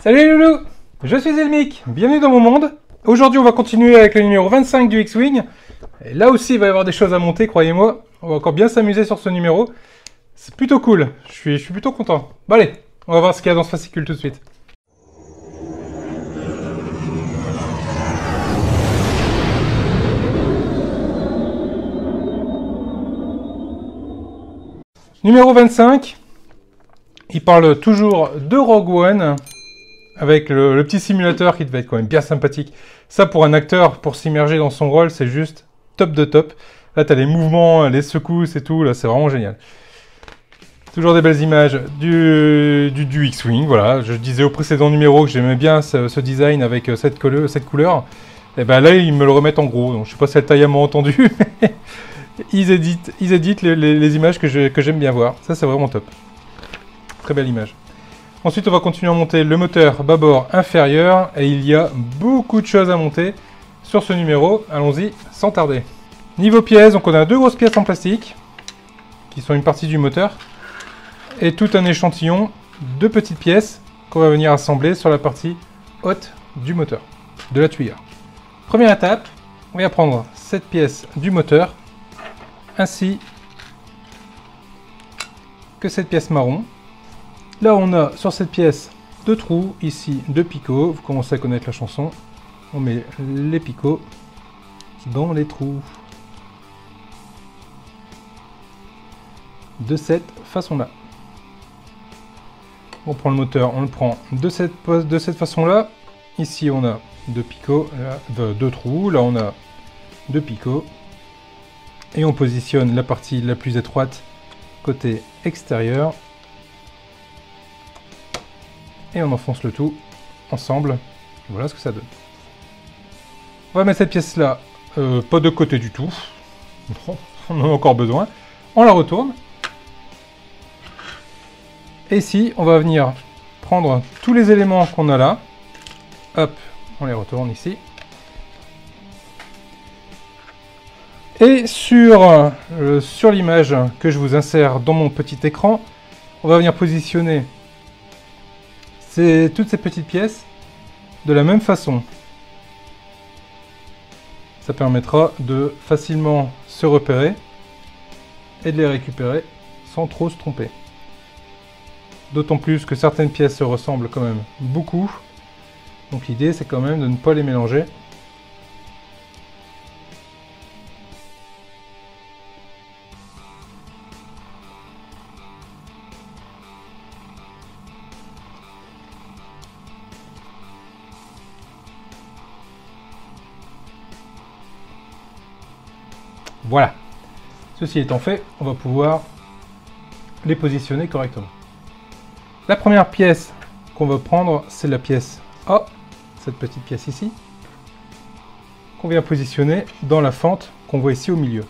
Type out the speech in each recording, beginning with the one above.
Salut les loulous, je suis Elmic, bienvenue dans mon monde. Aujourd'hui on va continuer avec le numéro 25 du X-Wing. Et là aussi il va y avoir des choses à monter, croyez-moi. On va encore bien s'amuser sur ce numéro. C'est plutôt cool, je suis plutôt content. Bon allez, on va voir ce qu'il y a dans ce fascicule tout de suite. Numéro 25, il parle toujours de Rogue One. Avec le petit simulateur qui devait être quand même bien sympathique. Ça, pour un acteur, pour s'immerger dans son rôle, c'est juste top de top. Là, tu as les mouvements, les secousses et tout. Là, c'est vraiment génial. Toujours des belles images du X-Wing. Voilà, je disais au précédent numéro que j'aimais bien ce design avec cette couleur. Et ben là, ils me le remettent en gros. Donc, je sais pas si le taille m'a entendu. ils éditent les images que j'aime bien voir. Ça, c'est vraiment top. Très belle image. Ensuite, on va continuer à monter le moteur bâbord inférieur et il y a beaucoup de choses à monter sur ce numéro. Allons-y sans tarder. Niveau pièces, donc on a deux grosses pièces en plastique qui sont une partie du moteur et tout un échantillon de petites pièces qu'on va venir assembler sur la partie haute du moteur, de la tuyère. Première étape, on va prendre cette pièce du moteur ainsi que cette pièce marron. Là, on a sur cette pièce deux trous, ici deux picots. Vous commencez à connaître la chanson. On met les picots dans les trous. De cette façon-là. On prend le moteur, on le prend de cette façon-là. Ici, on a deux picots, là, deux trous. Là, on a deux picots. Et on positionne la partie la plus étroite côté extérieur. Et on enfonce le tout ensemble. Voilà ce que ça donne. On va mettre cette pièce-là, pas de côté du tout. Bon, on en a encore besoin. On la retourne. Et ici, on va venir prendre tous les éléments qu'on a là. Hop, on les retourne ici. Et sur l'image que je vous insère dans mon petit écran, on va venir positionner toutes ces petites pièces de la même façon. Ça permettra de facilement se repérer et de les récupérer sans trop se tromper. D'autant plus que certaines pièces se ressemblent quand même beaucoup. Donc l'idée c'est quand même de ne pas les mélanger. Voilà. Ceci étant fait, on va pouvoir les positionner correctement. La première pièce qu'on va prendre, c'est la pièce A, cette petite pièce ici, qu'on vient positionner dans la fente qu'on voit ici au milieu.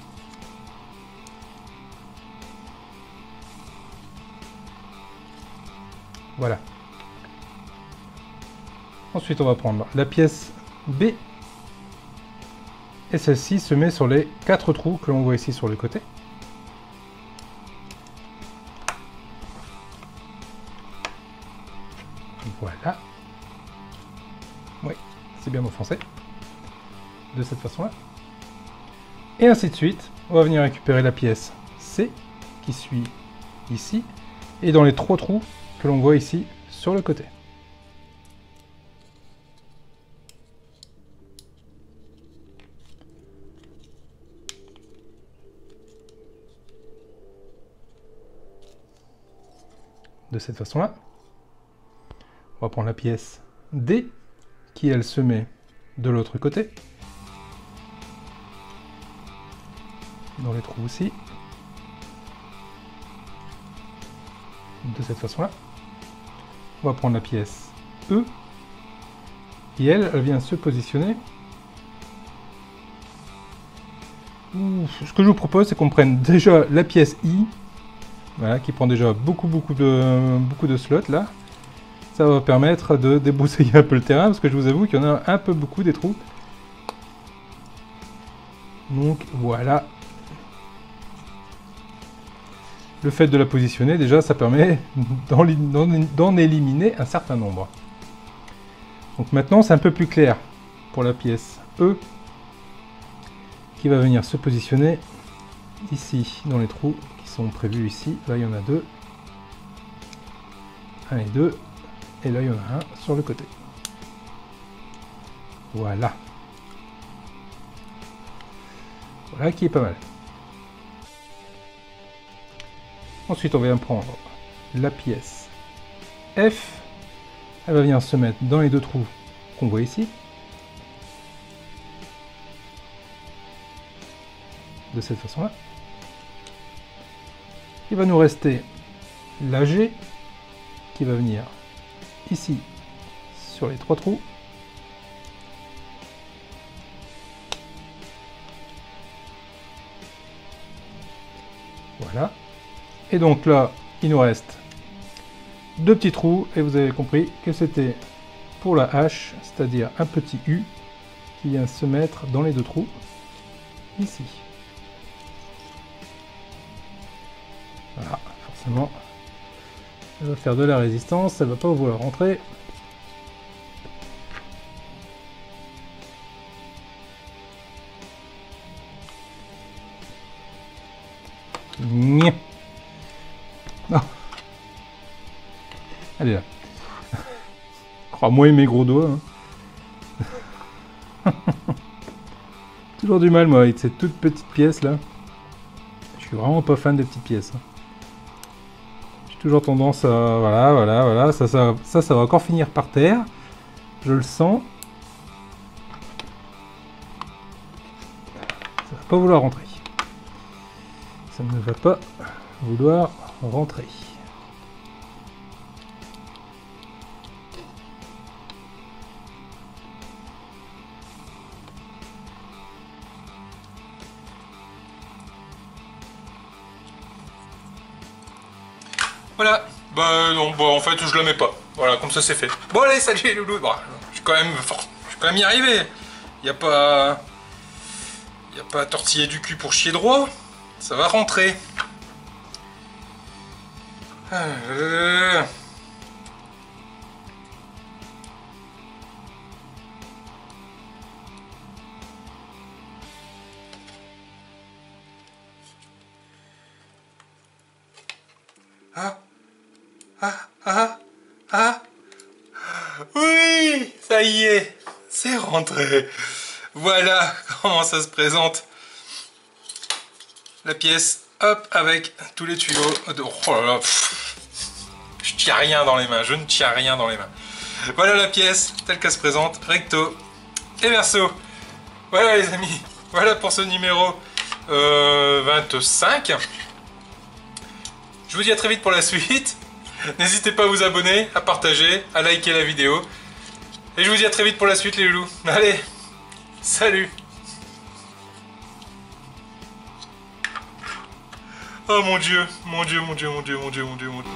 Voilà. Ensuite, on va prendre la pièce B. Et celle-ci se met sur les 4 trous que l'on voit ici sur le côté. Voilà. Oui, c'est bien enfoncé. De cette façon-là. Et ainsi de suite. On va venir récupérer la pièce C qui suit ici. Et dans les 3 trous que l'on voit ici sur le côté. De cette façon-là. On va prendre la pièce D, qui elle se met de l'autre côté. Dans les trous aussi. De cette façon-là. On va prendre la pièce E, qui elle vient se positionner. Ce que je vous propose, c'est qu'on prenne déjà la pièce I. Voilà, qui prend déjà beaucoup de slots là. Ça va permettre de débroussailler un peu le terrain, parce que je vous avoue qu'il y en a un peu beaucoup des trous. Donc voilà. Le fait de la positionner, déjà, ça permet d'en éliminer un certain nombre. Donc maintenant c'est un peu plus clair pour la pièce E qui va venir se positionner ici dans les trous qui sont prévus ici. Là il y en a deux. Un et deux. Et là il y en a un sur le côté. Voilà. Voilà qui est pas mal. Ensuite on va prendre la pièce F. Elle va venir se mettre dans les deux trous qu'on voit ici. De cette façon-là. Il va nous rester la G qui va venir ici sur les trois trous. Voilà. Et donc là, il nous reste deux petits trous et vous avez compris que c'était pour la H, c'est-à-dire un petit U qui vient se mettre dans les deux trous ici. Voilà, forcément, elle va faire de la résistance, elle va pas vouloir rentrer. Non. Elle est là. Crois-moi et mes gros doigts. Hein. Toujours du mal moi avec cette toute petite pièce là. Je suis vraiment pas fan des petites pièces. Hein. J'ai toujours tendance à... Voilà. Ça va encore finir par terre. Je le sens. Ça va pas vouloir rentrer. Ça ne va pas vouloir rentrer. Voilà, bah non, bah en fait je la mets pas. Voilà, comme ça c'est fait. Bon allez, salut les loulous. Bon, je suis quand même y arrivé. Y a pas à tortiller du cul pour chier droit. Ça va rentrer. Oui, ça y est, c'est rentré. Voilà comment ça se présente. La pièce, hop, avec tous les tuyaux. Oh là là, je tiens rien dans les mains, je ne tiens rien dans les mains. Voilà la pièce, telle qu'elle se présente, recto et verso. Voilà les amis, voilà pour ce numéro 25. Je vous dis à très vite pour la suite. N'hésitez pas à vous abonner, à partager, à liker la vidéo. Et je vous dis à très vite pour la suite les loulous. Allez, salut. Oh mon Dieu, mon Dieu, mon Dieu, mon Dieu, mon Dieu, mon Dieu, mon Dieu.